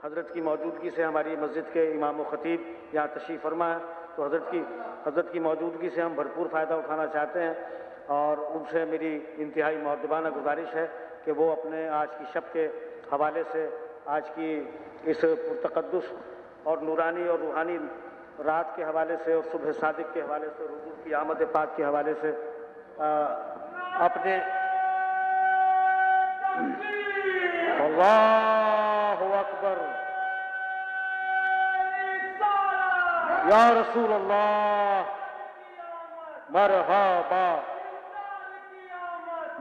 حضرت کی موجودگی سے ہماری مسجد کے امام و خطیب یہاں تشریف فرما ہے، تو حضرت کی موجودگی سے ہم بھرپور فائدہ اٹھانا چاہتے ہیں، اور ان سے میری انتہائی مؤدبانہ گزارش ہے کہ وہ اپنے آج کی شب کے حوالے سے، آج کی اس پرتقدس اور نورانی اور روحانی رات کے حوالے سے اور صبح صادق کے حوالے سے، حضور کی آمد پاک کے حوالے سے اپنے اللہ اکبر یا رسول اللہ مرحبا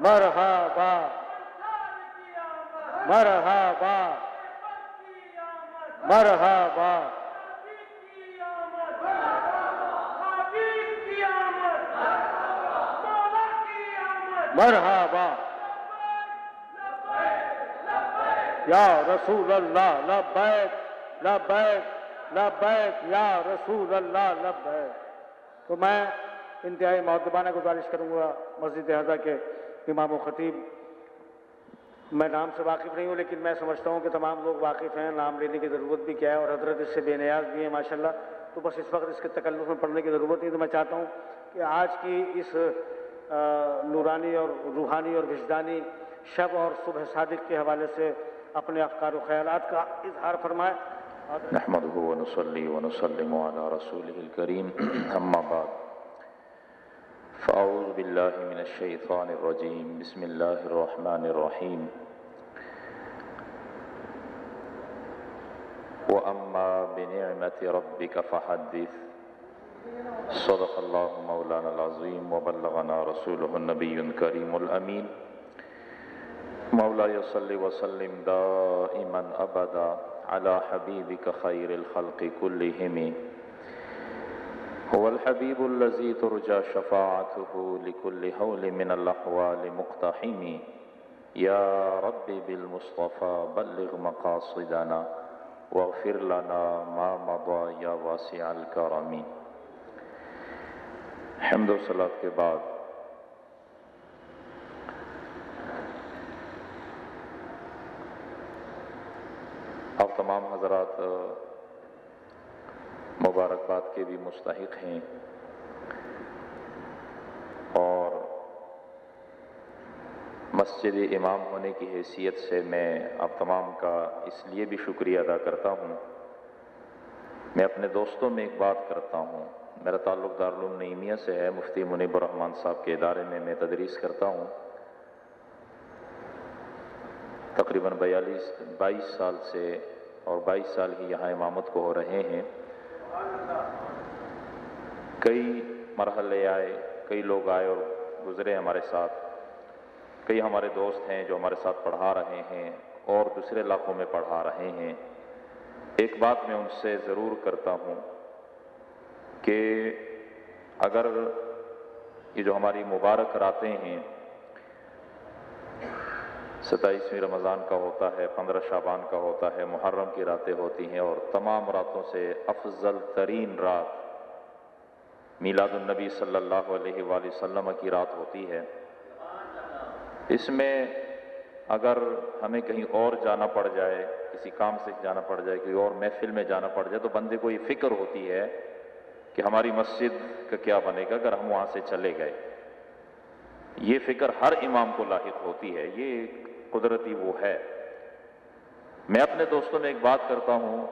مرحبا مرحبا مرحبا مرحبا یا رسول اللہ لبیک لبیک لبیک یا رسول اللہ لبیک۔ تو میں انتہائی مؤدبانہ گزارش کروں گا مسجد حضرہ کے امام و خطیب، میں نام سے واقف نہیں ہوں لیکن میں سمجھتا ہوں کہ تمام لوگ واقف ہیں، نام لینے کی ضرورت بھی کیا ہے، اور حضرت اس سے بے نیاز بھی ہیں ماشاءاللہ، تو بس اس وقت اس کے تکلف میں پڑھنے کی ضرورت نہیں۔ تو میں چاہتا ہوں کہ آج کی اس نورانی اور روحانی اور وجدانی شب اور صبح صادق کے حوالے سے اپنے افکار و خیالات کا اظہار فرمائے۔ نحمده ونصلي ونسلم على رسوله الكريم اما بعد فاعوذ بالله من الشيطان الرجيم بسم الله الرحمن الرحيم واما بنعمة ربك فحدث صدق الله مولانا العظيم وبلغنا رسوله النبي الكريم الامين مولاي صل وسلم دائما ابدا على حبيبك خير الخلق كلهم هو الحبيب الذي ترجى شفاعته لكل حول من الأحوال مقتحم يا ربي بالمصطفى بلغ مقاصدنا واغفر لنا ما مضى يا واسع الكرم۔ حمد و صلاۃ کے بعد آپ تمام حضرات مبارکباد کے بھی مستحق ہیں، اور مسجد امام ہونے کی حیثیت سے میں آپ تمام کا اس لیے بھی شکریہ ادا کرتا ہوں۔ میں اپنے دوستوں میں ایک بات کرتا ہوں، میرا تعلق دارالعلوم نعیمیہ سے ہے، مفتی منیب الرحمن صاحب کے ادارے میں تدریس کرتا ہوں، تقریباً 22 سال سے، اور 22 سال ہی یہاں امامت کو ہو رہے ہیں۔ کئی مرحلے آئے، کئی لوگ آئے اور گزرے ہمارے ساتھ، کئی ہمارے دوست ہیں جو ہمارے ساتھ پڑھا رہے ہیں اور دوسرے علاقوں میں پڑھا رہے ہیں۔ ایک بات میں ان سے ضرور کرتا ہوں کہ اگر یہ جو ہماری مبارک راتیں ہیں، 27ویں رمضان کا ہوتا ہے، 15 شعبان کا ہوتا ہے، محرم کی راتیں ہوتی ہیں، اور تمام راتوں سے افضل ترین رات میلاد النبی صلی اللہ علیہ وآلہ وسلم کی رات ہوتی ہے۔ اس میں اگر ہمیں کہیں اور جانا پڑ جائے، کسی کام سے جانا پڑ جائے، کوئی اور محفل میں جانا پڑ جائے، تو بندے کو یہ فکر ہوتی ہے کہ ہماری مسجد کا کیا بنے گا اگر ہم وہاں سے چلے گئے۔ یہ فکر ہر امام کو لاحق ہوتی ہے، یہ قدرتی وہ ہے۔ میں اپنے دوستوں میں ایک بات کرتا ہوں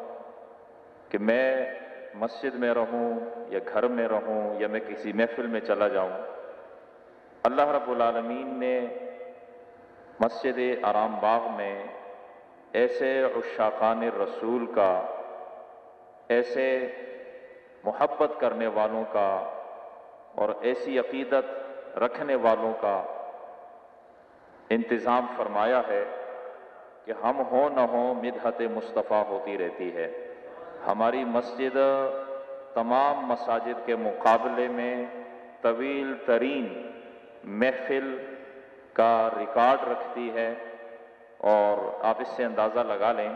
کہ میں مسجد میں رہوں یا گھر میں رہوں یا میں کسی محفل میں چلا جاؤں، اللہ رب العالمین نے مسجد آرام باغ میں ایسے عشاقان رسول کا، ایسے محبت کرنے والوں کا اور ایسی عقیدت رکھنے والوں کا انتظام فرمایا ہے کہ ہم ہوں نہ ہوں مدحت مصطفیٰ ہوتی رہتی ہے۔ ہماری مسجد تمام مساجد کے مقابلے میں طویل ترین محفل کا ریکارڈ رکھتی ہے، اور آپ اس سے اندازہ لگا لیں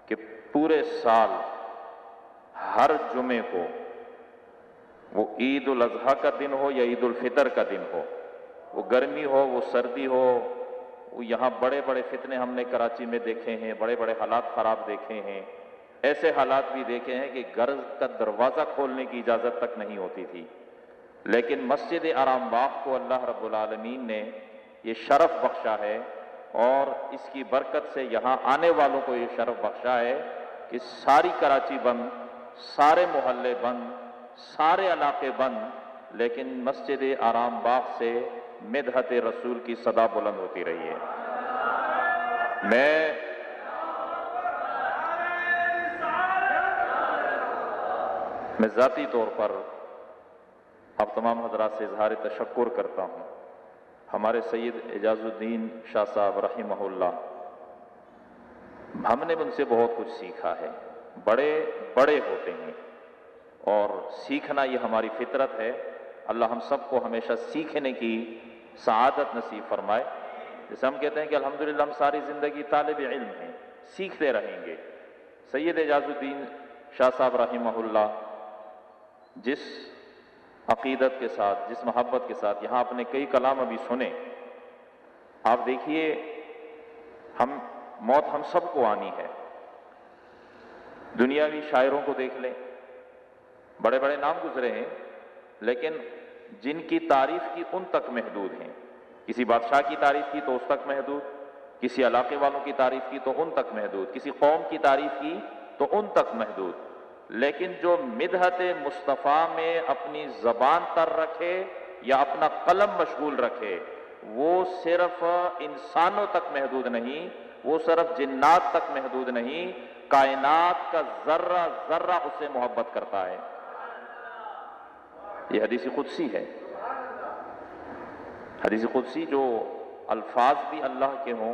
کہ پورے سال ہر جمعے کو، وہ عید الاضحیٰ کا دن ہو یا عید الفطر کا دن ہو، وہ گرمی ہو، وہ سردی ہو، یہاں بڑے بڑے فتنے ہم نے کراچی میں دیکھے ہیں، بڑے بڑے حالات خراب دیکھے ہیں، ایسے حالات بھی دیکھے ہیں کہ گھر کا دروازہ کھولنے کی اجازت تک نہیں ہوتی تھی، لیکن مسجد آرام باغ کو اللہ رب العالمین نے یہ شرف بخشا ہے، اور اس کی برکت سے یہاں آنے والوں کو یہ شرف بخشا ہے کہ ساری کراچی بند، سارے محلے بند، سارے علاقے بند، لیکن مسجد آرام باغ سے مدحت رسول کی صدا بلند ہوتی رہی ہے۔ میں ذاتی طور پر آپ تمام حضرات سے اظہار تشکر کرتا ہوں۔ ہمارے سید اعجاز الدین شاہ صاحب رحمہ اللہ، ہم نے ان سے بہت کچھ سیکھا ہے، بڑے بڑے ہوتے ہیں اور سیکھنا یہ ہماری فطرت ہے۔ اللہ ہم سب کو ہمیشہ سیکھنے کی سعادت نصیب فرمائے۔ جیسے ہم کہتے ہیں کہ الحمدللہ ہم ساری زندگی طالب علم ہیں، سیکھتے رہیں گے۔ سید اعجاز الدین شاہ صاحب رحمہ اللہ جس عقیدت کے ساتھ، جس محبت کے ساتھ یہاں اپنے کئی کلام ابھی سنے، آپ دیکھیے موت ہم سب کو آنی ہے۔ دنیاوی شاعروں کو دیکھ لیں، بڑے بڑے نام گزرے ہیں، لیکن جن کی تعریف کی ان تک محدود ہیں۔ کسی بادشاہ کی تعریف کی تو اس تک محدود، کسی علاقے والوں کی تعریف کی تو ان تک محدود، کسی قوم کی تعریف کی تو ان تک محدود، لیکن جو مدحت مصطفیٰ میں اپنی زبان تر رکھے یا اپنا قلم مشغول رکھے، وہ صرف انسانوں تک محدود نہیں، وہ صرف جنات تک محدود نہیں، کائنات کا ذرہ ذرہ اس سے محبت کرتا ہے۔ یہ حدیث قدسی ہے، حدیث قدسی جو الفاظ بھی اللہ کے ہوں،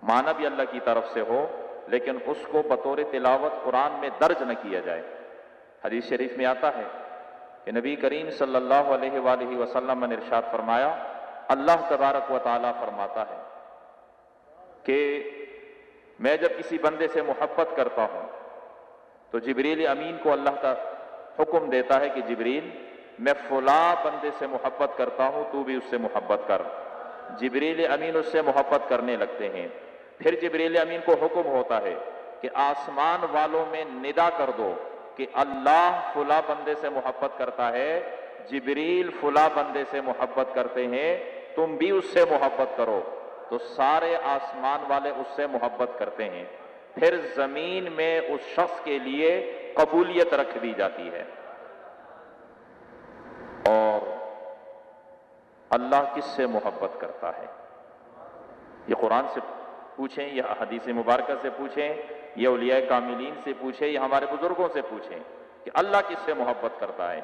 معنی بھی اللہ کی طرف سے ہو، لیکن اس کو بطور تلاوت قرآن میں درج نہ کیا جائے۔ حدیث شریف میں آتا ہے کہ نبی کریم صلی اللہ علیہ وآلہ وسلم نے ارشاد فرمایا، اللہ تبارک و تعالی فرماتا ہے کہ میں جب کسی بندے سے محبت کرتا ہوں تو جبریل امین کو اللہ کا حکم دیتا ہے کہ جبریل میں فلاں بندے سے محبت کرتا ہوں، تو بھی اس سے محبت کر۔ جبریل امین اس سے محبت کرنے لگتے ہیں، پھر جبریل امین کو حکم ہوتا ہے کہ آسمان والوں میں ندا کر دو کہ اللہ فلاں بندے سے محبت کرتا ہے، جبریل فلاں بندے سے محبت کرتے ہیں، تم بھی اس سے محبت کرو۔ تو سارے آسمان والے اس سے محبت کرتے ہیں، پھر زمین میں اس شخص کے لیے قبولیت رکھ دی جاتی ہے۔ اور اللہ کس سے محبت کرتا ہے؟ یہ قرآن سے پوچھیں یا حدیث مبارکہ سے پوچھیں یا اولیاء کاملین سے پوچھیں یا ہمارے بزرگوں سے پوچھیں کہ اللہ کس سے محبت کرتا ہے۔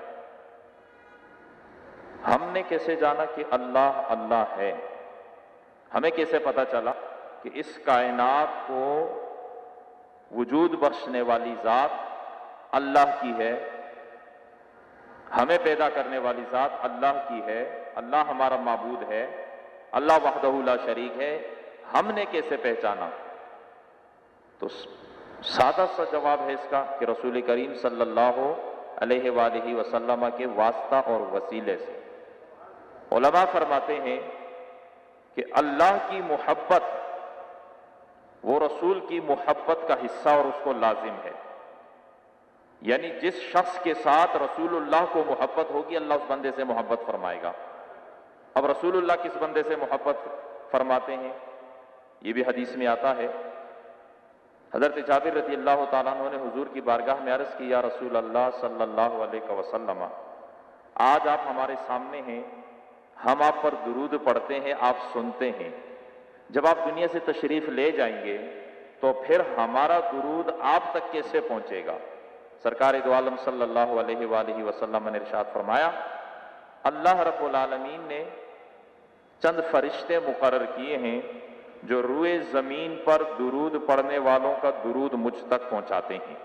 ہم نے کیسے جانا کہ اللہ اللہ ہے؟ ہمیں کیسے پتا چلا کہ اس کائنات کو وجود بخشنے والی ذات اللہ کی ہے، ہمیں پیدا کرنے والی ذات اللہ کی ہے، اللہ ہمارا معبود ہے، اللہ وحدہ لا شریک ہے، ہم نے کیسے پہچانا؟ تو سادہ سا جواب ہے اس کا کہ رسول کریم صلی اللہ علیہ وآلہ وسلم کے واسطہ اور وسیلے سے۔ علماء فرماتے ہیں کہ اللہ کی محبت وہ رسول کی محبت کا حصہ اور اس کو لازم ہے، یعنی جس شخص کے ساتھ رسول اللہ کو محبت ہوگی اللہ اس بندے سے محبت فرمائے گا۔ اب رسول اللہ کس بندے سے محبت فرماتے ہیں؟ یہ بھی حدیث میں آتا ہے۔ حضرت جابر رضی اللہ تعالیٰ عنہ نے حضور کی بارگاہ میں عرض کی، یا رسول اللہ صلی اللہ علیہ وسلم، آج آپ ہمارے سامنے ہیں، ہم آپ پر درود پڑھتے ہیں، آپ سنتے ہیں، جب آپ دنیا سے تشریف لے جائیں گے تو پھر ہمارا درود آپ تک کیسے پہنچے گا؟ سرکار دو عالم صلی اللہ علیہ وآلہ وسلم نے ارشاد فرمایا، اللہ رب العالمین نے چند فرشتے مقرر کیے ہیں جو روئے زمین پر درود پڑھنے والوں کا درود مجھ تک پہنچاتے ہیں،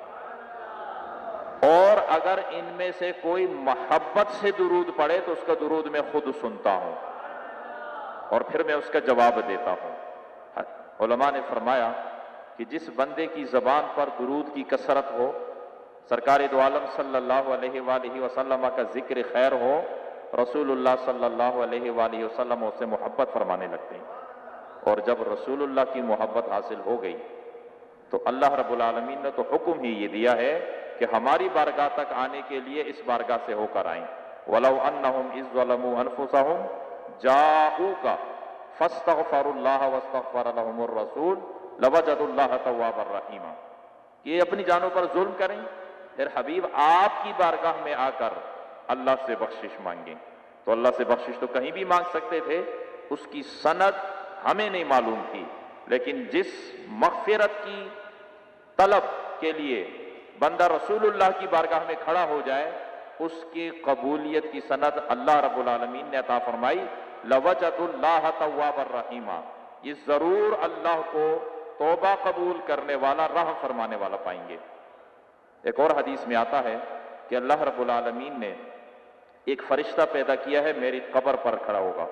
اور اگر ان میں سے کوئی محبت سے درود پڑھے تو اس کا درود میں خود سنتا ہوں اور پھر میں اس کا جواب دیتا ہوں۔ علماء نے فرمایا کہ جس بندے کی زبان پر درود کی کثرت ہو، سرکار دو عالم صلی اللہ علیہ وآلہ وسلم کا ذکر خیر ہو، رسول اللہ صلی اللہ علیہ وآلہ وسلم اس سے محبت فرمانے لگتے ہیں۔ اور جب رسول اللہ کی محبت حاصل ہو گئی تو اللہ رب العالمین نے تو حکم ہی یہ دیا ہے کہ ہماری بارگاہ تک آنے کے لیے اس بارگاہ سے ہو کر آئیں. وَلَوْ أَنَّهُمْ إِذْ ظَلَمُوا أَنفُسَهُمْ جَاءُوكَ فَاسْتَغْفَرُوا اللَّهَ وَاسْتَغْفَرَ لَهُمُ الرَّسُولُ لَوَجَدُوا اللَّهَ تَوَّابًا رَحِيمًا. یہ اپنی جانوں پر ظلم کریں پھر حبیب آپ کی بارگاہ میں آ کر اللہ سے بخشش مانگیں. تو اللہ سے بخشش تو کہیں بھی مانگ سکتے تھے، اس کی سند ہمیں نہیں معلوم تھی، لیکن جس مغفرت کی طلب کے لیے بندہ رسول اللہ کی بارگاہ میں کھڑا ہو جائے، اس کی قبولیت کی سند اللہ رب العالمین نے عطا فرمائی. لَوَجَدُوا اللَّهَ تَوَّابًا رَحِيمًا. یہ ضرور اللہ کو توبہ قبول کرنے والا، رحم فرمانے والا پائیں گے. ایک اور حدیث میں آتا ہے کہ اللہ رب العالمین نے ایک فرشتہ پیدا کیا ہے، میری قبر پر کھڑا ہوگا.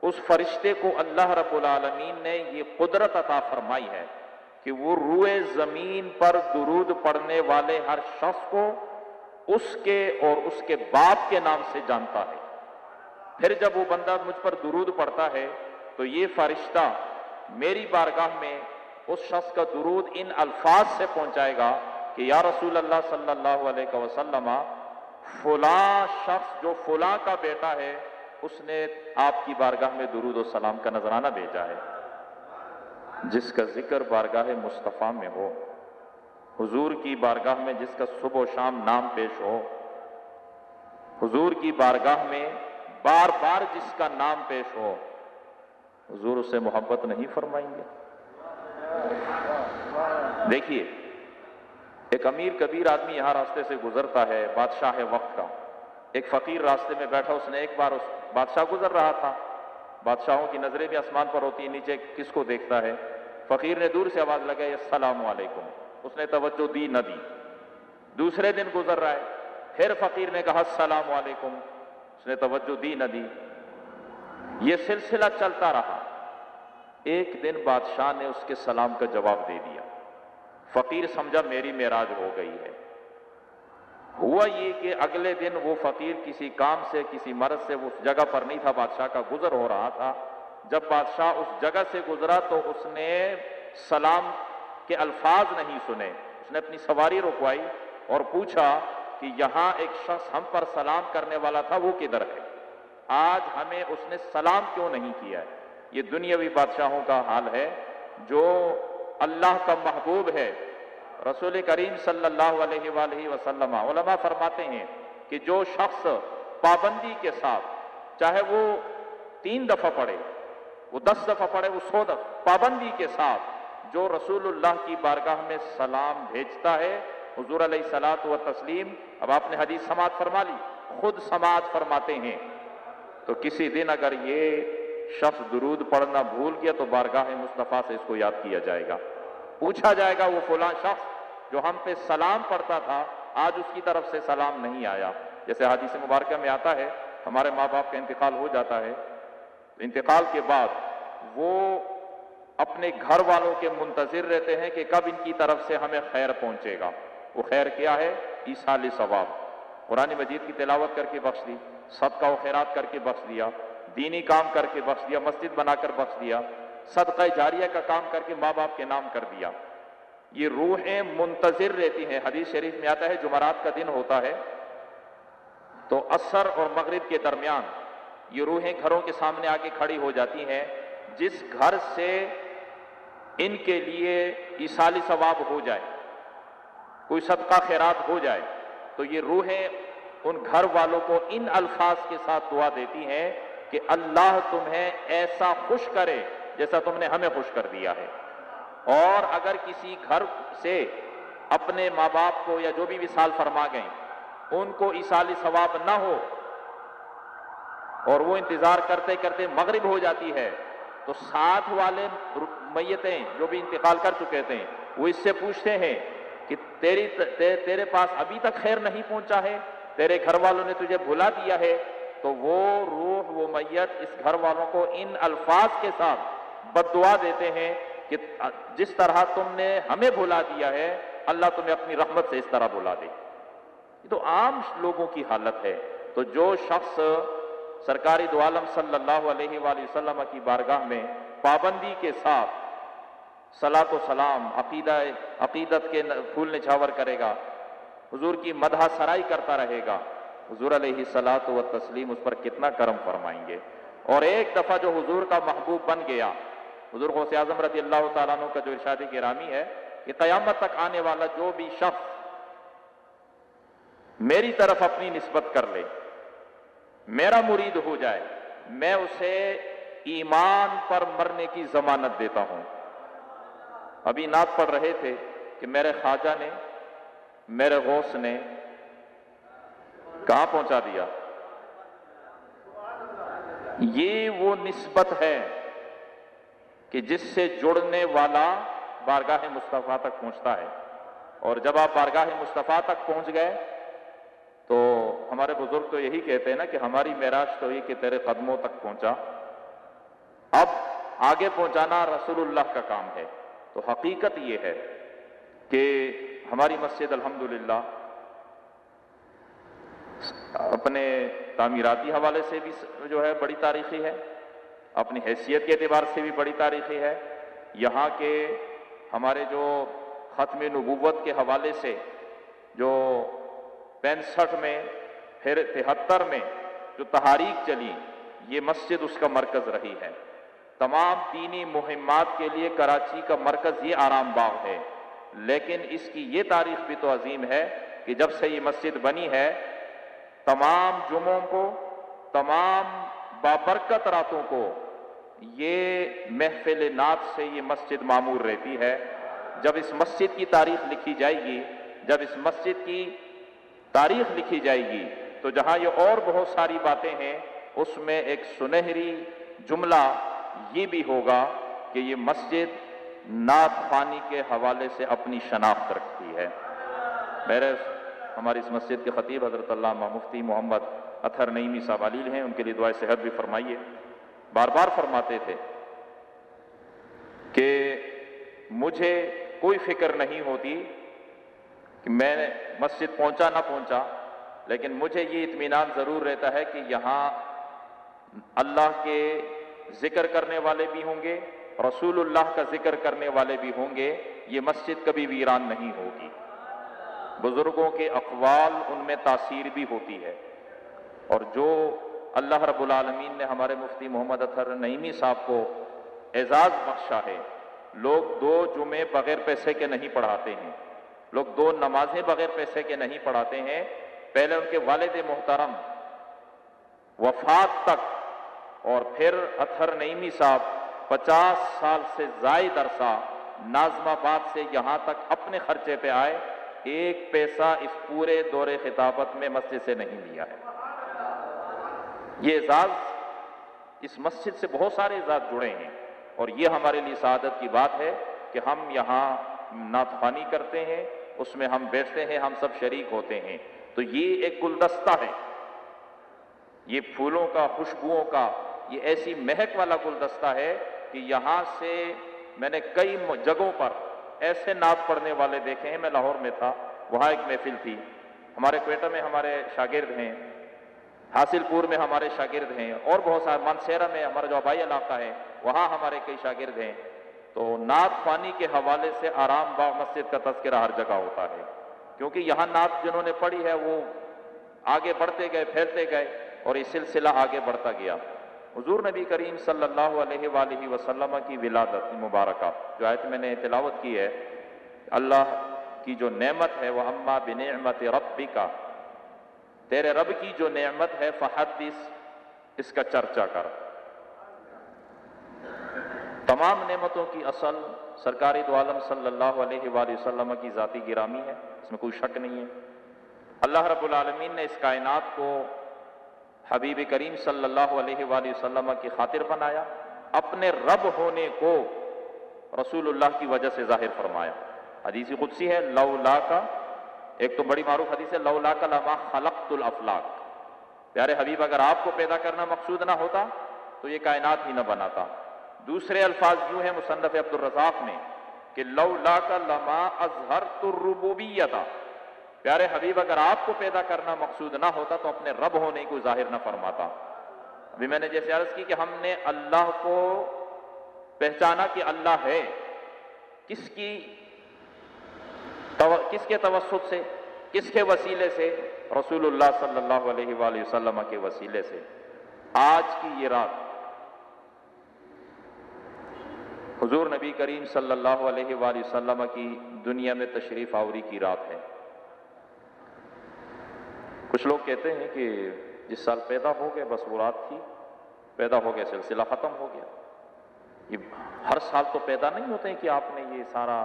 اس فرشتے کو اللہ رب العالمین نے یہ قدرت عطا فرمائی ہے کہ وہ روئے زمین پر درود پڑھنے والے ہر شخص کو اس کے اور اس کے باپ کے نام سے جانتا ہے. پھر جب وہ بندہ مجھ پر درود پڑھتا ہے تو یہ فرشتہ میری بارگاہ میں اس شخص کا درود ان الفاظ سے پہنچائے گا کہ یا رسول اللہ صلی اللہ علیہ وسلم، فلاں شخص جو فلاں کا بیٹا ہے اس نے آپ کی بارگاہ میں درود و سلام کا نذرانہ بھیجا ہے. جس کا ذکر بارگاہ مصطفیٰ میں ہو، حضور کی بارگاہ میں جس کا صبح و شام نام پیش ہو، حضور کی بارگاہ میں بار بار جس کا نام پیش ہو، حضور اس سے محبت نہیں فرمائیں گے؟ دیکھیے، ایک امیر کبیر آدمی یہاں راستے سے گزرتا ہے، بادشاہ ہے وقت کا. ایک فقیر راستے میں بیٹھا، اس نے ایک بار اس بادشاہ گزر رہا تھا. بادشاہوں کی نظریں بھی آسمان پر ہوتی ہیں، نیچے کس کو دیکھتا ہے. فقیر نے دور سے آواز لگائی السلام علیکم، اس نے توجہ دی نہ دی. دوسرے دن گزر رہا ہے، پھر فقیر نے کہا السلام علیکم، اس نے توجہ دی نہ دی. یہ سلسلہ چلتا رہا. ایک دن بادشاہ نے اس کے سلام کا جواب دے دیا. فقیر سمجھا میری معراج ہو گئی ہے. ہوا یہ کہ اگلے دن وہ فقیر کسی کام سے، کسی مرض سے وہ اس جگہ پر نہیں تھا، بادشاہ کا گزر ہو رہا تھا. جب بادشاہ اس جگہ سے گزرا تو اس نے سلام کے الفاظ نہیں سنے. اس نے اپنی سواری رکوائی اور پوچھا کہ یہاں ایک شخص ہم پر سلام کرنے والا تھا، وہ کدھر ہے؟ آج ہمیں اس نے سلام کیوں نہیں کیا ہے؟ یہ دنیاوی بادشاہوں کا حال ہے. جو اللہ کا محبوب ہے، رسول کریم صلی اللہ علیہ وآلہ وسلم، علماء فرماتے ہیں کہ جو شخص پابندی کے ساتھ، چاہے وہ 3 دفعہ پڑھے، وہ 10 دفعہ پڑھے، وہ 100 دفعہ، پابندی کے ساتھ جو رسول اللہ کی بارگاہ میں سلام بھیجتا ہے، حضور علیہ الصلوۃ والتسلیم، اب آپ نے حدیث سماعت فرما لی، خود سماعت فرماتے ہیں. تو کسی دن اگر یہ شخص درود پڑھنا بھول گیا تو بارگاہ مصطفیٰ سے اس کو یاد کیا جائے گا. پوچھا جائے گا وہ فلاں شخص جو ہم پہ سلام پڑھتا تھا، آج اس کی طرف سے سلام نہیں آیا. جیسے حدیث مبارکہ میں آتا ہے، ہمارے ماں باپ کا انتقال ہو جاتا ہے، انتقال کے بعد وہ اپنے گھر والوں کے منتظر رہتے ہیں کہ کب ان کی طرف سے ہمیں خیر پہنچے گا. وہ خیر کیا ہے؟ ایصال ثواب. قرآن مجید کی تلاوت کر کے بخش دی، صدقہ و خیرات کر کے بخش دیا، دینی کام کر کے بخش دیا، مسجد بنا کر بخش دیا، صدقہ جاریہ کا کام کر کے ماں باپ کے نام کر دیا. یہ روحیں منتظر رہتی ہیں. حدیث شریف میں آتا ہے جمعرات کا دن ہوتا ہے تو عصر اور مغرب کے درمیان یہ روحیں گھروں کے سامنے آ کے کھڑی ہو جاتی ہیں. جس گھر سے ان کے لیے ایصال ثواب ہو جائے، کوئی صدقہ خیرات ہو جائے، تو یہ روحیں ان گھر والوں کو ان الفاظ کے ساتھ دعا دیتی ہیں کہ اللہ تمہیں ایسا خوش کرے جیسا تم نے ہمیں خوش کر دیا ہے. اور اگر کسی گھر سے اپنے ماں باپ کو یا جو بھی وصال فرما گئے ان کو ایصال ثواب نہ ہو اور وہ انتظار کرتے کرتے مغرب ہو جاتی ہے، تو ساتھ والے میتیں جو بھی انتقال کر چکے تھے وہ اس سے پوچھتے ہیں کہ تیرے پاس ابھی تک خیر نہیں پہنچا ہے، تیرے گھر والوں نے تجھے بھلا دیا ہے. تو وہ روح، وہ میت اس گھر والوں کو ان الفاظ کے ساتھ بد دعا دیتے ہیں کہ جس طرح تم نے ہمیں بھلا دیا ہے، اللہ تمہیں اپنی رحمت سے اس طرح بھلا دے. یہ تو عام لوگوں کی حالت ہے. تو جو شخص سرکار دو عالم صلی اللہ علیہ وآلہ وسلم کی بارگاہ میں پابندی کے ساتھ صلاۃ و سلام عقیدت کے پھول نچھاور کرے گا، حضور کی مدح سرائی کرتا رہے گا، حضور علیہ الصلاۃ والتسلیم اس پر کتنا کرم فرمائیں گے۔ اور ایک دفعہ جو حضور کا محبوب بن گیا، حضور غوث اعظم رضی اللہ تعالیٰ عنہ کا جو ارشاد گرامی ہے کہ قیامت تک آنے والا جو بھی شخص میری طرف اپنی نسبت کر لے، میرا مرید ہو جائے، میں اسے ایمان پر مرنے کی ضمانت دیتا ہوں۔ ابھی نعت پڑھ رہے تھے کہ میرے خواجہ نے، میرے غوث نے کہاں پہنچا دیا۔ یہ وہ نسبت ہے کہ جس سے جڑنے والا بارگاہ مصطفیٰ تک پہنچتا ہے، اور جب آپ بارگاہ مصطفیٰ تک پہنچ گئے تو ہمارے بزرگ تو یہی کہتے ہیں نا کہ ہماری معراج تو یہ کہ تیرے قدموں تک پہنچا، اب آگے پہنچانا رسول اللہ کا کام ہے۔ تو حقیقت یہ ہے کہ ہماری مسجد الحمدللہ اپنے تعمیراتی حوالے سے بھی جو ہے بڑی تاریخی ہے، اپنی حیثیت کے اعتبار سے بھی بڑی تاریخی ہے۔ یہاں کے ہمارے جو ختم نبوت کے حوالے سے جو 65 میں پھر 73 میں جو تحاریک چلی، یہ مسجد اس کا مرکز رہی ہے۔ تمام دینی مہمات کے لیے کراچی کا مرکز یہ آرام باغ ہے، لیکن اس کی یہ تاریخ بھی تو عظیم ہے کہ جب سے یہ مسجد بنی ہے، تمام جمعوں کو، تمام بابرکت راتوں کو یہ محفل نعت سے یہ مسجد معمور رہتی ہے۔ جب اس مسجد کی تاریخ لکھی جائے گی، جب اس مسجد کی تاریخ لکھی جائے گی تو جہاں یہ اور بہت ساری باتیں ہیں، اس میں ایک سنہری جملہ یہ بھی ہوگا کہ یہ مسجد نعت خوانی کے حوالے سے اپنی شناخت رکھتی ہے۔ ہماری اس مسجد کے خطیب حضرت علامہ مفتی محمد اطہر نعیمی صاحب علیل ہیں، ان کے لیے دعائے صحت بھی فرمائیے۔ بار بار فرماتے تھے کہ مجھے کوئی فکر نہیں ہوتی کہ میں مسجد پہنچا نہ پہنچا، لیکن مجھے یہ اطمینان ضرور رہتا ہے کہ یہاں اللہ کے ذکر کرنے والے بھی ہوں گے، رسول اللہ کا ذکر کرنے والے بھی ہوں گے، یہ مسجد کبھی ویران نہیں ہوگی۔ بزرگوں کے اقوال ان میں تاثیر بھی ہوتی ہے، اور جو اللہ رب العالمین نے ہمارے مفتی محمد اطہر نعیمی صاحب کو اعزاز بخشا ہے، لوگ 2 جمعے بغیر پیسے کے نہیں پڑھاتے ہیں، لوگ 2 نمازیں بغیر پیسے کے نہیں پڑھاتے ہیں۔ پہلے ان کے والد محترم وفات تک، اور پھر اطہر نعیمی صاحب 50 سال سے زائد عرصہ ناظم آباد سے یہاں تک اپنے خرچے پہ آئے، 1 پیسہ اس پورے دور خطابت میں مسجد سے نہیں لیا ہے۔ یہ اعزاز، اس مسجد سے بہت سارے اعزاز جڑے ہیں، اور یہ ہمارے لیے سعادت کی بات ہے کہ ہم یہاں نعت خوانی کرتے ہیں، اس میں ہم بیٹھتے ہیں، ہم سب شریک ہوتے ہیں۔ تو یہ ایک گلدستہ ہے، یہ پھولوں کا، خوشبوؤں کا، یہ ایسی مہک والا گلدستہ ہے کہ یہاں سے میں نے کئی جگہوں پر ایسے نعت پڑھنے والے دیکھے ہیں۔ میں لاہور میں تھا، وہاں ایک محفل تھی، ہمارے کوئٹہ میں ہمارے شاگرد ہیں، حاصل پور میں ہمارے شاگرد ہیں، اور بہت سارے مانسیرہ میں ہمارا جو آبائی علاقہ ہے وہاں ہمارے کئی شاگرد ہیں۔ تو نعت خوانی کے حوالے سے آرام باغ مسجد کا تذکرہ ہر جگہ ہوتا ہے، کیونکہ یہاں نعت جنہوں نے پڑھی ہے وہ آگے بڑھتے گئے، پھیلتے گئے، اور یہ سلسلہ آگے بڑھتا گیا۔ حضور نبی کریم صلی اللہ علیہ وآلہ وسلم کی ولادت مبارکہ جو آیت میں نے تلاوت کی ہے، اللہ کی جو نعمت ہے، وہ اما بنعمت ربک، تیرے رب کی جو نعمت ہے، فحدث، اس کا چرچا کر۔ تمام نعمتوں کی اصل سرکار دو عالم صلی اللہ علیہ وآلہ وسلم کی ذاتی گرامی ہے، اس میں کوئی شک نہیں ہے۔ اللہ رب العالمین نے اس کائنات کو حبیب کریم صلی اللہ علیہ وآلہ وسلم کی خاطر بنایا، اپنے رب ہونے کو رسول اللہ کی وجہ سے ظاہر فرمایا۔ حدیث قدسی ہے، لولا کا، ایک تو بڑی معروف حدیث ہے، لولا کا لما خلقت الافلاک، پیارے حبیب اگر آپ کو پیدا کرنا مقصود نہ ہوتا تو یہ کائنات ہی نہ بناتا۔ دوسرے الفاظ یوں ہیں مصنف عبد الرزاق میں کہ لولا کا لما اظہرت الربوبیت، پیارے حبیب اگر آپ کو پیدا کرنا مقصود نہ ہوتا تو اپنے رب ہونے کو ظاہر نہ فرماتا۔ ابھی میں نے جیسے عرض کی کہ ہم نے اللہ کو پہچانا کہ اللہ ہے، کس کے توسط سے، کس کے وسیلے سے؟ رسول اللہ صلی اللہ علیہ وآلہ وسلم کے وسیلے سے۔ آج کی یہ رات حضور نبی کریم صلی اللہ علیہ وآلہ وسلم کی دنیا میں تشریف آوری کی رات ہے۔ کچھ لوگ کہتے ہیں کہ جس سال پیدا ہو گئے بس وہ رات تھی، پیدا ہو گیا سلسلہ ختم ہو گیا۔ یہ ہر سال تو پیدا نہیں ہوتے ہیں کہ آپ نے یہ سارا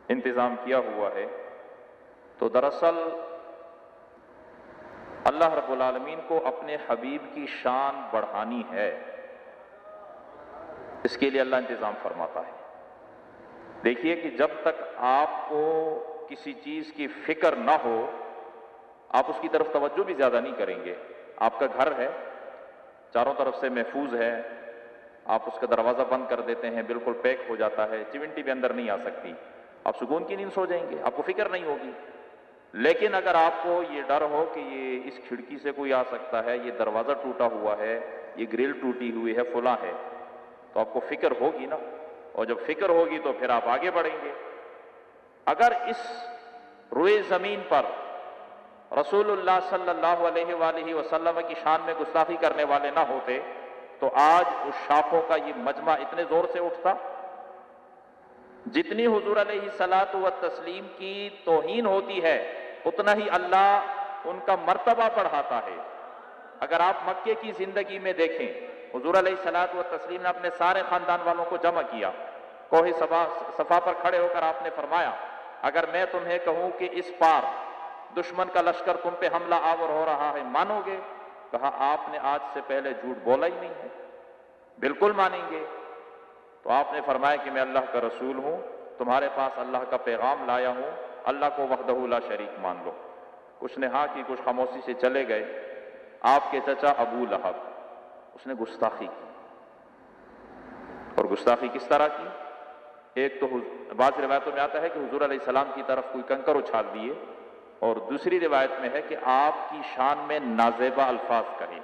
انتظام کیا ہوا ہے۔ تو دراصل اللہ رب العالمین کو اپنے حبیب کی شان بڑھانی ہے، اس کے لیے اللہ انتظام فرماتا ہے۔ دیکھیے کہ جب تک آپ کو کسی چیز کی فکر نہ ہو آپ اس کی طرف توجہ بھی زیادہ نہیں کریں گے۔ آپ کا گھر ہے، چاروں طرف سے محفوظ ہے، آپ اس کا دروازہ بند کر دیتے ہیں، بالکل پیک ہو جاتا ہے، چمنٹی بھی اندر نہیں آ سکتی، آپ سکون کی نیند سو جائیں گے، آپ کو فکر نہیں ہوگی۔ لیکن اگر آپ کو یہ ڈر ہو کہ یہ اس کھڑکی سے کوئی آ سکتا ہے، یہ دروازہ ٹوٹا ہوا ہے، یہ گرل ٹوٹی ہوئی ہے، فلاں ہے، تو آپ کو فکر ہوگی نا، اور جب فکر ہوگی تو پھر آپ آگے بڑھیں گے۔ اگر اس روئے زمین پر رسول اللہ صلی اللہ علیہ وآلہ وسلم کی شان میں گستاخی کرنے والے نہ ہوتے تو آج اس شاخوں کا یہ مجمع اتنے زور سے اٹھتا۔ جتنی حضور علیہ الصلاۃ والتسلیم کی توہین ہوتی ہے اتنا ہی اللہ ان کا مرتبہ بڑھاتا ہے۔ اگر آپ مکے کی زندگی میں دیکھیں، حضور علیہ الصلاۃ والتسلیم نے اپنے سارے خاندان والوں کو جمع کیا، کوہ صفا پر کھڑے ہو کر آپ نے فرمایا اگر میں تمہیں کہوں کہ اس پار دشمن کا لشکر تم پہ حملہ آور ہو رہا ہے مانو گے؟ کہا آپ نے آج سے پہلے جھوٹ بولا ہی نہیں ہے، بالکل مانیں گے۔ تو آپ نے فرمایا کہ میں اللہ کا رسول ہوں، تمہارے پاس اللہ کا پیغام لایا ہوں، اللہ کو وحدہ لا شریک مان لو۔ کچھ نے ہاں کی، کچھ خاموشی سے چلے گئے۔ آپ کے چچا ابو لہب، اس نے گستاخی کی، اور گستاخی کس طرح کی؟ ایک تو بعض روایتوں میں آتا ہے کہ حضور علیہ السلام کی طرف کوئی کنکر اچھال دیے، اور دوسری روایت میں ہے کہ آپ کی شان میں نازیبہ الفاظ کہے۔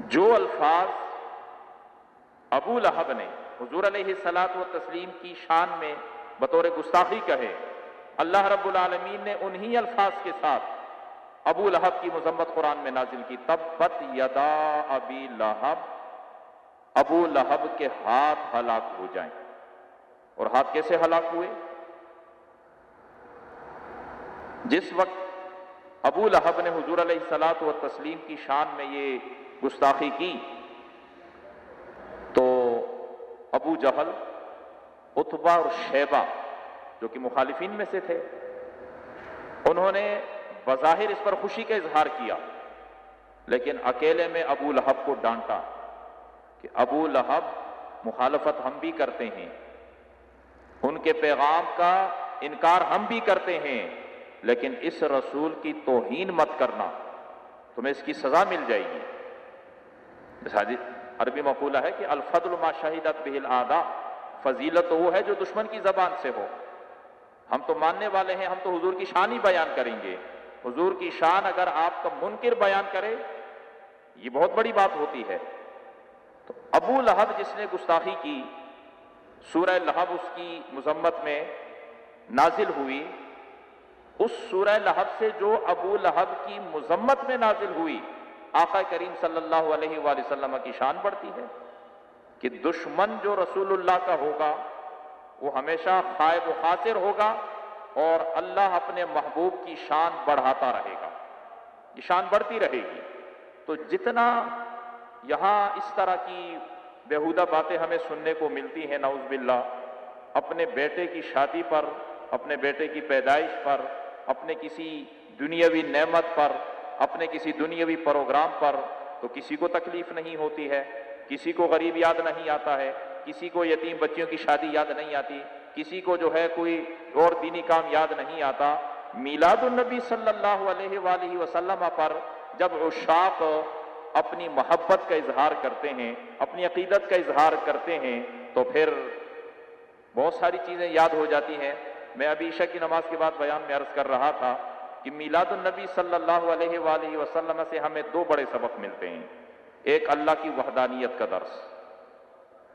جو الفاظ ابو لہب نے حضور علیہ الصلاۃ والتسلیم کی شان میں بطور گستاخی کہے، اللہ رب العالمین نے انہی الفاظ کے ساتھ ابو لہب کی مذمت قرآن میں نازل کی، تبت یدا ابی لہب، ابو لہب کے ہاتھ ہلاک ہو جائیں۔ اور ہاتھ کیسے ہلاک ہوئے؟ جس وقت ابو لہب نے حضور علیہ الصلاۃ والتسلیم کی شان میں یہ گستاخی کی تو ابو جہل، عتبہ اور شیبہ جو کہ مخالفین میں سے تھے، انہوں نے بظاہر اس پر خوشی کا اظہار کیا، لیکن اکیلے میں ابو لہب کو ڈانٹا کہ ابو لہب مخالفت ہم بھی کرتے ہیں، ان کے پیغام کا انکار ہم بھی کرتے ہیں، لیکن اس رسول کی توہین مت کرنا، تمہیں اس کی سزا مل جائے گی۔ عربی مقولہ ہے کہ الفضل ما شہدت بہ الاعداء، فضیلت تو وہ ہے جو دشمن کی زبان سے ہو۔ ہم تو ماننے والے ہیں، ہم تو حضور کی شان ہی بیان کریں گے۔ حضور کی شان اگر آپ کا منکر بیان کرے یہ بہت بڑی بات ہوتی ہے۔ تو ابو لہب جس نے گستاخی کی، سورہ لہب اس کی مذمت میں نازل ہوئی، اس سورہ لہب سے جو ابو لہب کی مذمت میں نازل ہوئی، آقا کریم صلی اللہ علیہ وآلہ وسلم کی شان بڑھتی ہے کہ دشمن جو رسول اللہ کا ہوگا وہ ہمیشہ خائب و خاسر ہوگا، اور اللہ اپنے محبوب کی شان بڑھاتا رہے گا، یہ شان بڑھتی رہے گی۔ تو جتنا یہاں اس طرح کی بیہودہ باتیں ہمیں سننے کو ملتی ہیں نعوذ باللہ، اپنے بیٹے کی شادی پر، اپنے بیٹے کی پیدائش پر، اپنے کسی دنیاوی نعمت پر، اپنے کسی دنیاوی پروگرام پر، تو کسی کو تکلیف نہیں ہوتی ہے، کسی کو غریب یاد نہیں آتا ہے، کسی کو یتیم بچیوں کی شادی یاد نہیں آتی، کسی کو جو ہے کوئی اور دینی کام یاد نہیں آتا۔ میلاد النبی صلی اللہ علیہ وآلہ وسلم پر جب عشاق اپنی محبت کا اظہار کرتے ہیں، اپنی عقیدت کا اظہار کرتے ہیں، تو پھر بہت ساری چیزیں یاد ہو جاتی ہیں۔ میں ابھی عشاء کی نماز کے بعد بیان میں عرض کر رہا تھا کہ میلاد النبی صلی اللہ علیہ وآلہ وسلم سے ہمیں دو بڑے سبق ملتے ہیں۔ ایک اللہ کی وحدانیت کا درس،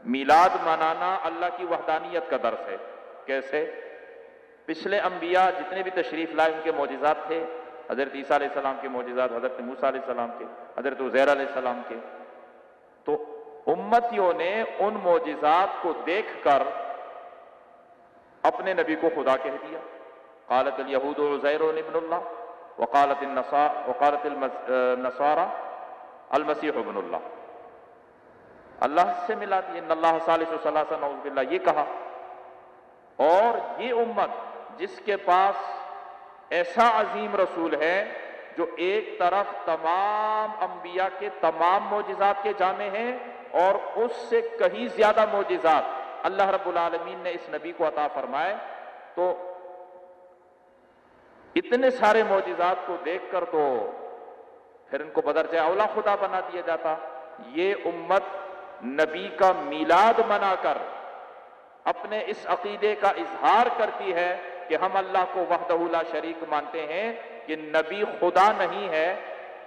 میلاد منانا اللہ کی وحدانیت کا درس ہے۔ کیسے؟ پچھلے انبیاء جتنے بھی تشریف لائے ان کے معجزات تھے، حضرت عیسیٰ علیہ السلام کے معجزات، حضرت موسیٰ علیہ السلام کے، حضرت عزیر علیہ السلام کے، تو امتیوں نے ان معجزات کو دیکھ کر اپنے نبی کو خدا کہہ دیا۔ قالت الیہود عزیر ابن اللہ وقالت النصارى المسیح ابن اللہ، اللہ سے ملا دی، ان اللہ ثالث ثلاثہ نعوذ باللہ، یہ کہا۔ اور یہ امت جس کے پاس ایسا عظیم رسول ہے جو ایک طرف تمام انبیاء کے تمام معجزات کے جامع ہیں اور اس سے کہیں زیادہ معجزات اللہ رب العالمین نے اس نبی کو عطا فرمائے، تو اتنے سارے معجزات کو دیکھ کر تو پھر ان کو بدرجہ اولا خدا بنا دیا جاتا۔ یہ امت نبی کا میلاد منا کر اپنے اس عقیدے کا اظہار کرتی ہے کہ ہم اللہ کو وحدہ لا شریک مانتے ہیں، کہ نبی خدا نہیں ہے،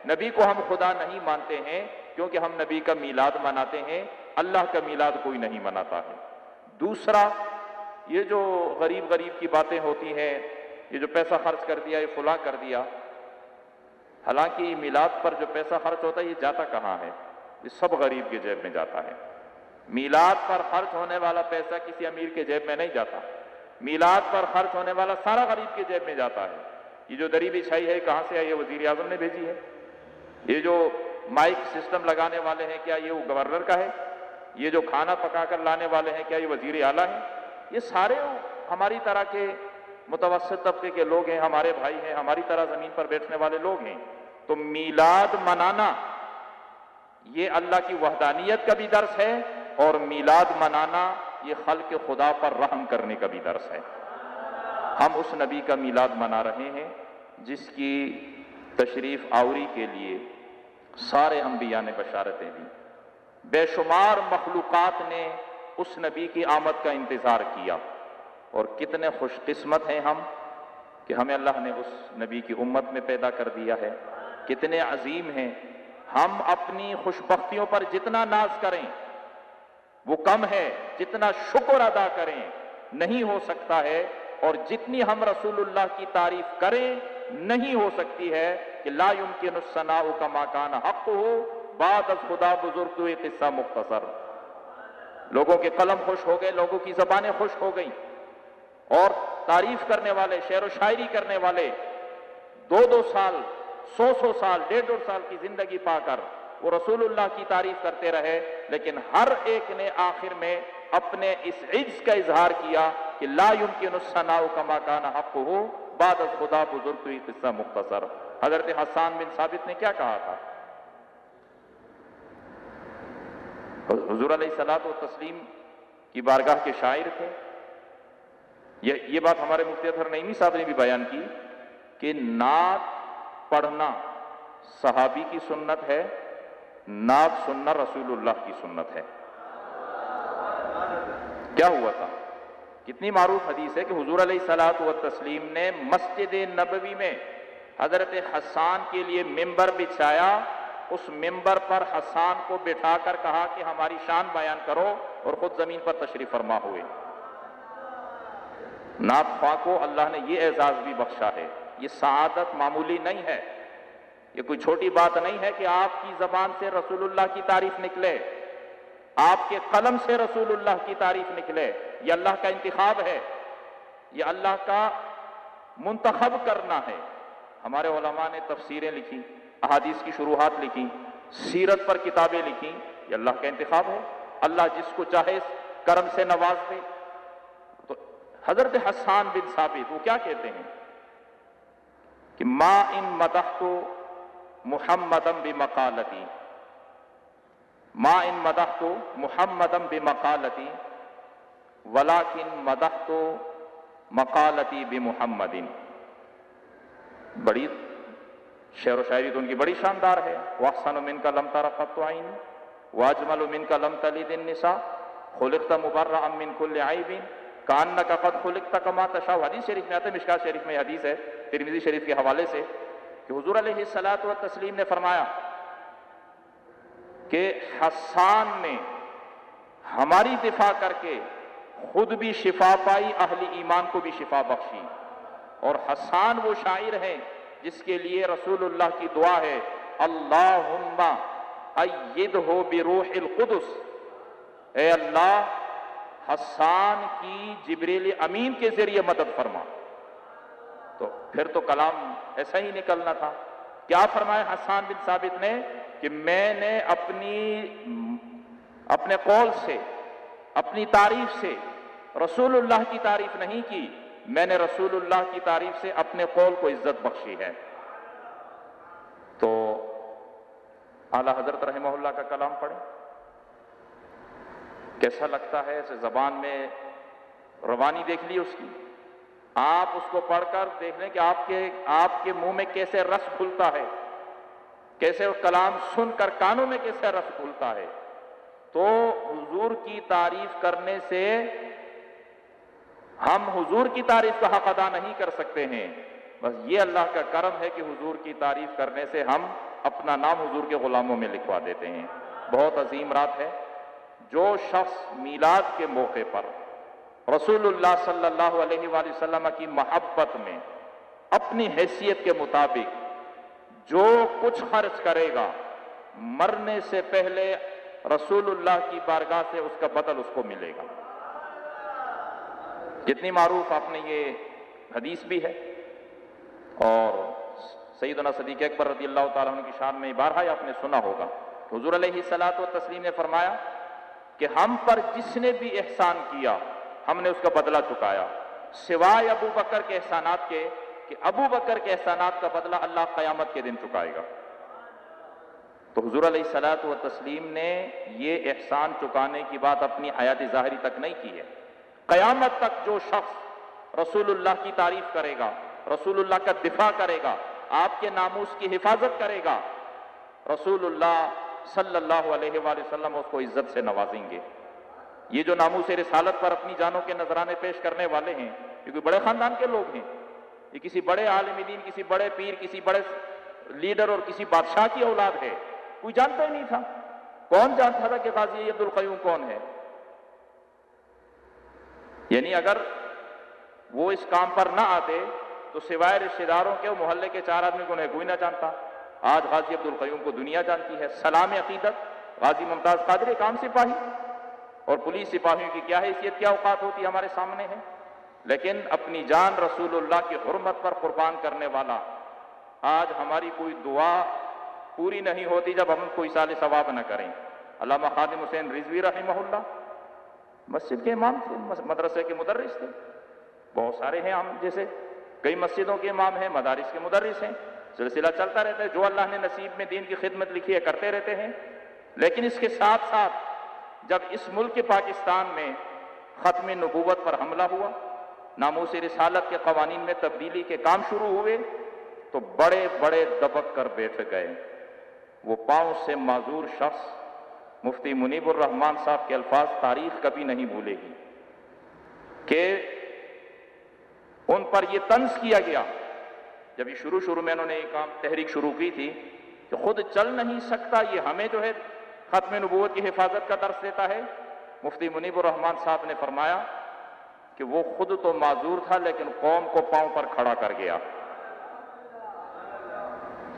نبی کو ہم خدا نہیں مانتے ہیں کیونکہ ہم نبی کا میلاد مناتے ہیں، اللہ کا میلاد کوئی نہیں مناتا ہے۔ دوسرا، یہ جو غریب کی باتیں ہوتی ہیں، یہ جو پیسہ خرچ کر دیا، یہ فلاں کر دیا، حالانکہ میلاد پر جو پیسہ خرچ ہوتا ہے یہ جاتا کہاں ہے؟ یہ سب غریب کے جیب میں جاتا ہے۔ میلاد پر خرچ ہونے والا پیسہ کسی امیر کے جیب میں نہیں جاتا، میلاد پر خرچ ہونے والا سارا غریب کے جیب میں جاتا ہے۔ یہ جو دری بچھائی ہے کہاں سے آئی ہے؟ وزیر اعظم نے بھیجی ہے۔ یہ جو مائک سسٹم لگانے والے ہیں کیا یہ وہ گورنر کا ہے؟ یہ جو کھانا پکا کر لانے والے ہیں کیا یہ وزیر اعلیٰ ہیں؟ یہ سارے ہماری طرح کے متوسط طبقے کے لوگ ہیں، ہمارے بھائی ہیں، ہماری طرح زمین پر بیٹھنے والے لوگ ہیں۔ تو میلاد منانا یہ اللہ کی وحدانیت کا بھی درس ہے، اور میلاد منانا یہ خلق خدا پر رحم کرنے کا بھی درس ہے۔ ہم اس نبی کا میلاد منا رہے ہیں جس کی تشریف آوری کے لیے سارے انبیاء نے بشارتیں دی، بے شمار مخلوقات نے اس نبی کی آمد کا انتظار کیا، اور کتنے خوش قسمت ہیں ہم کہ ہمیں اللہ نے اس نبی کی امت میں پیدا کر دیا ہے۔ کتنے عظیم ہیں ہم، اپنی خوشبختیوں پر جتنا ناز کریں وہ کم ہے، جتنا شکر ادا کریں نہیں ہو سکتا ہے، اور جتنی ہم رسول اللہ کی تعریف کریں نہیں ہو سکتی ہے کہ لا يمکن الثناء کما کان حقہ بعد از خدا بزرگ تو یہ قصہ مختصر۔ لوگوں کے قلم خوش ہو گئے، لوگوں کی زبانیں خوش ہو گئیں، اور تعریف کرنے والے، شعر و شاعری کرنے والے 2 سال، 100 سال، 1.5 سال کی زندگی پا کر وہ رسول اللہ کی تعریف کرتے رہے، لیکن ہر ایک نے آخر میں اپنے اس عجز کا اظہار کیا کہ لا يمکن الثناء کما کان حقہ بعد از خدا بزرگ تو یہ قصہ مختصر۔ حضرت حسان بن ثابت نے کیا کہا تھا؟ حضور علیہ الصلوۃ والتسلیم کی بارگاہ کے شاعر تھے۔ یہ بات ہمارے مفتی اطہر نعیمی صاحب نے بھی بیان کی کہ نعت پڑھنا صحابی کی سنت ہے، نعت سننا رسول اللہ کی سنت ہے۔ کیا ہوا تھا؟ کتنی معروف حدیث ہے کہ حضور علیہ الصلوۃ والتسلیم نے مسجد نبوی میں حضرت حسان کے لیے ممبر بچھایا، اس ممبر پر حسان کو بٹھا کر کہا کہ ہماری شان بیان کرو، اور خود زمین پر تشریف فرما ہوئے۔ نعت خواہ کو اللہ نے یہ اعزاز بھی بخشا ہے۔ یہ سعادت معمولی نہیں ہے، یہ کوئی چھوٹی بات نہیں ہے کہ آپ کی زبان سے رسول اللہ کی تعریف نکلے، آپ کے قلم سے رسول اللہ کی تعریف نکلے۔ یہ اللہ کا انتخاب ہے، یہ اللہ کا منتخب کرنا ہے۔ ہمارے علماء نے تفسیریں لکھی، احادیث کی شروحات لکھی، سیرت پر کتابیں لکھی، یہ اللہ کا انتخاب ہے۔ اللہ جس کو چاہے کرم سے نواز دے۔ تو حضرت حسان بن ثابت وہ کیا کہتے ہیں کہ ما ان مدحت محمدا بمقالتی، ما ان مدحت محمدا بمقالتی ولکن مدحت مقالتی بمحمد۔ بڑی شعر و شاعری تو ان کی بڑی شاندار ہے۔ واحسن منک لم تر قط عین واجمل منک لم تلد النساء خلقت مبرئا من کل عیب کانک قد خلقت کما تشاء، حدیث شریف میں آتا ہے، مشکات شریف میں یہ حدیث ہے ترمذی شریف کے حوالے سے، کہ حضور علیہ الصلوۃ والتسلیم نے فرمایا کہ حسان نے ہماری دفاع کر کے خود بھی شفا پائی، اہل ایمان کو بھی شفا بخشی۔ اور حسان وہ شاعر ہیں جس کے لیے رسول اللہ کی دعا ہے، اللہم ایدہ بروح القدس، اے اللہ حسان کی جبریل امین کے ذریعے مدد فرما۔ تو پھر تو کلام ایسا ہی نکلنا تھا۔ کیا فرمایا حسان بن ثابت نے کہ میں نے اپنے قول سے، اپنی تعریف سے رسول اللہ کی تعریف نہیں کی، میں نے رسول اللہ کی تعریف سے اپنے قول کو عزت بخشی ہے۔ تو اعلیٰ حضرت رحمہ اللہ کا کلام پڑھیں، کیسا لگتا ہے؟ اسے زبان میں روانی دیکھ لی اس کی، آپ اس کو پڑھ کر دیکھ لیں کہ آپ کے منہ میں کیسے رس کھلتا ہے، کیسے وہ کلام سن کر کانوں میں کیسے رس کھلتا ہے۔ تو حضور کی تعریف کرنے سے ہم حضور کی تعریف کا حق ادا نہیں کر سکتے ہیں، بس یہ اللہ کا کرم ہے کہ حضور کی تعریف کرنے سے ہم اپنا نام حضور کے غلاموں میں لکھوا دیتے ہیں۔ بہت عظیم رات ہے۔ جو شخص میلاد کے موقع پر رسول اللہ صلی اللہ علیہ وآلہ وسلم کی محبت میں اپنی حیثیت کے مطابق جو کچھ خرچ کرے گا، مرنے سے پہلے رسول اللہ کی بارگاہ سے اس کا بدل اس کو ملے گا۔ جتنی معروف آپ نے یہ حدیث بھی ہے، اور سیدنا صدیق اکبر رضی اللہ تعالیٰ عنہ کی شان میں بارہا آپ نے سنا ہوگا، حضور علیہ الصلوۃ والتسلیم نے فرمایا کہ ہم پر جس نے بھی احسان کیا ہم نے اس کا بدلہ چکایا، سوائے ابو بکر کے احسانات کے، کہ ابو بکر کے احسانات کا بدلہ اللہ قیامت کے دن چکائے گا۔ تو حضور علیہ الصلوۃ والتسلیم نے یہ احسان چکانے کی بات اپنی حیات ظاہری تک نہیں کی ہے۔ قیامت تک جو شخص رسول اللہ کی تعریف کرے گا، رسول اللہ کا دفاع کرے گا، آپ کے ناموس کی حفاظت کرے گا، رسول اللہ صلی اللہ علیہ وآلہ وسلم اس کو عزت سے نوازیں گے۔ یہ جو ناموس رسالت پر اپنی جانوں کے نذرانے پیش کرنے والے ہیں، یہ کوئی بڑے خاندان کے لوگ ہیں، یہ کسی بڑے عالم دین، کسی بڑے پیر، کسی بڑے لیڈر اور کسی بادشاہ کی اولاد ہے، کوئی جانتا ہی نہیں تھا۔ کون جانتا تھا کہ غازی عبد القیوم کون ہے؟ یعنی اگر وہ اس کام پر نہ آتے تو سوائے رشتہ داروں کے محلے کے 4 آدمی کو انہیں کوئی نہ جانتا۔ آج غازی عبد القیوم کو دنیا جانتی ہے۔ سلام عقیدت غازی ممتاز قادری ایک عام سپاہی، اور پولیس سپاہیوں کی کیا حیثیت، کیا اوقات ہوتی ہمارے سامنے ہے، لیکن اپنی جان رسول اللہ کی حرمت پر قربان کرنے والا۔ آج ہماری کوئی دعا پوری نہیں ہوتی جب ہم کوئی سال ثواب نہ کریں۔ علامہ خادم حسین رضوی رحمہ اللہ مسجد کے امام تھے، مدرسے کے مدرس تھے، بہت سارے ہیں ہم جیسے، کئی مسجدوں کے امام ہیں، مدارس کے مدرس ہیں، سلسلہ چلتا رہتا ہے، جو اللہ نے نصیب میں دین کی خدمت لکھی ہے کرتے رہتے ہیں۔ لیکن اس کے ساتھ ساتھ جب اس ملک پاکستان میں ختم نبوت پر حملہ ہوا، ناموس رسالت کے قوانین میں تبدیلی کے کام شروع ہوئے، تو بڑے بڑے دبک کر بیٹھ گئے۔ وہ پاؤں سے معذور شخص مفتی منیب الرحمان صاحب کے الفاظ تاریخ کبھی نہیں بھولے گی کہ ان پر یہ طنز کیا گیا جب یہ شروع میں انہوں نے یہ کام تحریک شروع کی تھی کہ خود چل نہیں سکتا، یہ ہمیں جو ہے ختم نبوت کی حفاظت کا درس دیتا ہے۔ مفتی منیب الرحمان صاحب نے فرمایا کہ وہ خود تو معذور تھا لیکن قوم کو پاؤں پر کھڑا کر گیا۔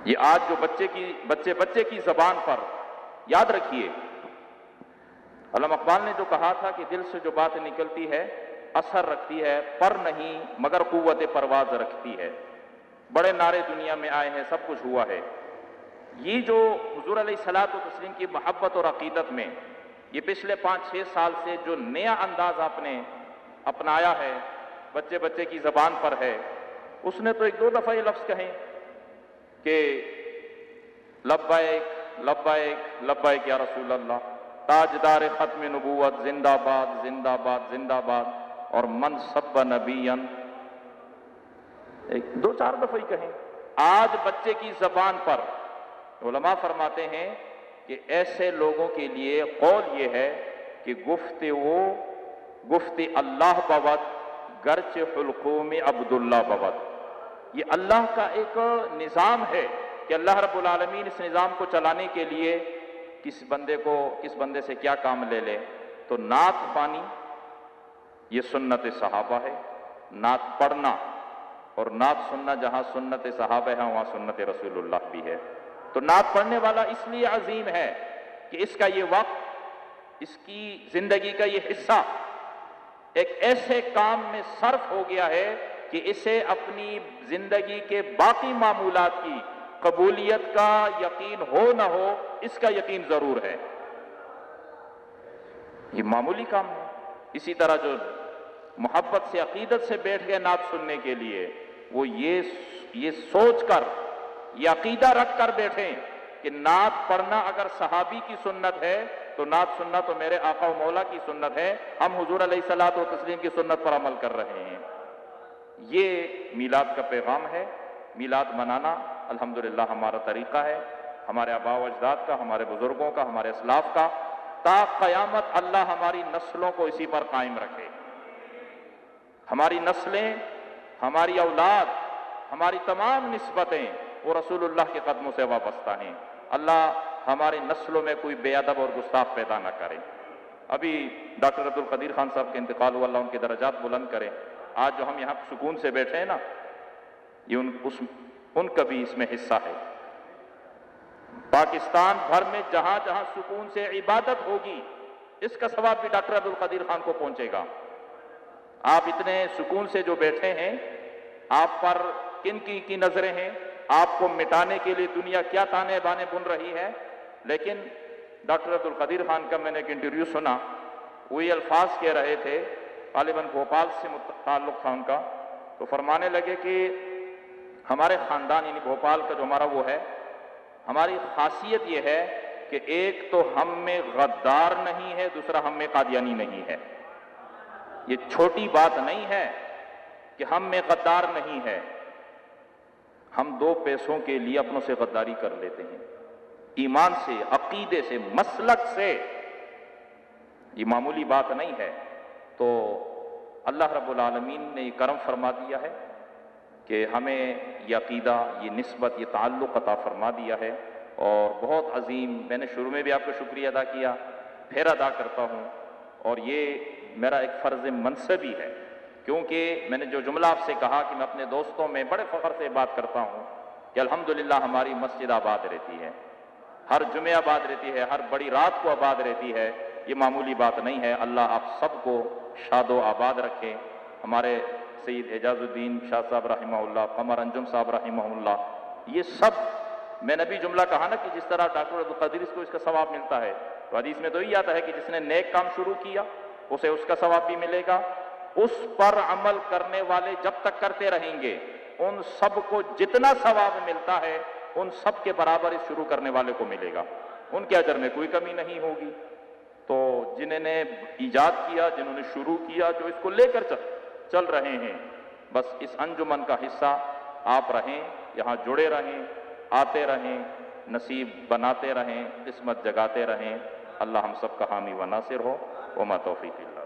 یہ آج جو بچے کی زبان پر یاد رکھیے، علامہ اقبال نے جو کہا تھا کہ دل سے جو بات نکلتی ہے اثر رکھتی ہے، پر نہیں مگر قوت پرواز رکھتی ہے۔ بڑے نعرے دنیا میں آئے ہیں، سب کچھ ہوا ہے۔ یہ جو حضور علیہ الصلوۃ والتسلیم کی محبت اور عقیدت میں یہ پچھلے 5-6 سال سے جو نیا انداز آپ نے اپنایا ہے، بچے کی زبان پر ہے، اس نے تو 1-2 دفعہ یہ لفظ کہیں کہ لبیک لبیک لبیک یا رسول اللہ، تاجدار ختم نبوت زندہ باد زندہ باد زندہ باد، اور من سب نبیًا 2-4 دفعہ ہی کہیں۔ آج بچے کی زبان پر علماء فرماتے ہیں کہ ایسے لوگوں کے لیے قول یہ ہے کہ گفتگو گفتی اللہ بود گرچ حلقوم عبداللہ بود. یہ اللہ کا ایک نظام ہے کہ اللہ رب العالمین اس نظام کو چلانے کے لیے کس بندے سے کیا کام لے لے. تو نعت خوانی یہ سنت صحابہ ہے. نعت پڑھنا اور نعت سننا جہاں سنت صحابہ ہے وہاں سنت رسول اللہ بھی ہے. تو نعت پڑھنے والا اس لیے عظیم ہے کہ اس کا یہ وقت، اس کی زندگی کا یہ حصہ ایک ایسے کام میں صرف ہو گیا ہے کہ اسے اپنی زندگی کے باقی معمولات کی قبولیت کا یقین ہو نہ ہو، اس کا یقین ضرور ہے. یہ معمولی کام ہے. اسی طرح جو محبت سے عقیدت سے بیٹھ گئے نعت سننے کے لیے، وہ یہ سوچ کر، یہ عقیدہ رکھ کر بیٹھیں کہ نعت پڑھنا اگر صحابی کی سنت ہے تو نعت سننا تو میرے آقا و مولا کی سنت ہے. ہم حضور علیہ الصلوۃ والتسلیم کی سنت پر عمل کر رہے ہیں. یہ میلاد کا پیغام ہے. میلاد منانا الحمدللہ ہمارا طریقہ ہے، ہمارے آباء و اجداد کا، ہمارے بزرگوں کا، ہمارے اسلاف کا. تا قیامت اللہ ہماری نسلوں کو اسی پر قائم رکھے. ہماری نسلیں، ہماری اولاد، ہماری تمام نسبتیں وہ رسول اللہ کے قدموں سے وابستہ ہیں. اللہ ہماری نسلوں میں کوئی بے ادب اور گستاخ پیدا نہ کرے. ابھی ڈاکٹر عبدالقدیر خان صاحب کے انتقال ہوا، اللہ ان کے درجات بلند کرے. آج جو ہم یہاں سکون سے بیٹھے ہیں نا، یہ ان کا بھی اس میں حصہ ہے. پاکستان بھر میں جہاں جہاں سکون سے عبادت ہوگی، اس کا ثواب بھی ڈاکٹر عبدالقدیر خان کو پہنچے گا. آپ اتنے سکون سے جو بیٹھے ہیں، آپ پر کن کی نظریں ہیں، آپ کو مٹانے کے لیے دنیا کیا تانے بانے بن رہی ہے. لیکن ڈاکٹر عبدالقدیر خان کا میں نے ایک انٹرویو سنا، وہی الفاظ کہہ رہے تھے، غالباً بھوپال سے تعلق تھا ان کا. تو فرمانے لگے کہ ہمارے خاندان یعنی بھوپال کا جو ہمارا وہ ہے، ہماری خاصیت یہ ہے کہ ایک تو ہم میں غدار نہیں ہے، دوسرا ہم میں قادیانی نہیں ہے. یہ چھوٹی بات نہیں ہے کہ ہم میں غدار نہیں ہے. ہم دو پیسوں کے لیے اپنوں سے غداری کر لیتے ہیں. ایمان سے، عقیدے سے، مسلک سے، یہ معمولی بات نہیں ہے. تو اللہ رب العالمین نے یہ کرم فرما دیا ہے کہ ہمیں یہ عقیدہ، یہ نسبت، یہ تعلق عطا فرما دیا ہے. اور بہت عظیم، میں نے شروع میں بھی آپ کو شکریہ ادا کیا، پھر ادا کرتا ہوں. اور یہ میرا ایک فرض منصبی ہے، کیونکہ میں نے جو جملہ آپ سے کہا کہ میں اپنے دوستوں میں بڑے فخر سے بات کرتا ہوں کہ الحمدللہ ہماری مسجد آباد رہتی ہے، ہر جمعہ آباد رہتی ہے، ہر بڑی رات کو آباد رہتی ہے. یہ معمولی بات نہیں ہے. اللہ آپ سب کو شاد و آباد رکھے. ہمارے سید اعجاز الدین شاہ صاحب رحمہ اللہ، قمر انجم صاحب رحمہ اللہ، یہ سب، میں نے بھی جملہ کہا نا کہ جس طرح ڈاکٹر عبدالقدیر کو اس کا ثواب ملتا ہے، تو حدیث میں تو یہ آتا ہے کہ جس نے نیک کام شروع کیا اسے اس کا ثواب بھی ملے گا. اس پر عمل کرنے والے جب تک کرتے رہیں گے، ان سب کو جتنا ثواب ملتا ہے ان سب کے برابر اس شروع کرنے والے کو ملے گا. ان کے اجر میں کوئی کمی نہیں ہوگی. تو جنہوں نے ایجاد کیا، جنہوں نے شروع کیا، جو اس کو لے کر چل رہے ہیں، بس اس انجمن کا حصہ آپ رہیں، یہاں جڑے رہیں، آتے رہیں، نصیب بناتے رہیں، قسمت جگاتے رہیں. اللہ ہم سب کا حامی و ناصر ہو. وما توفیق اللہ.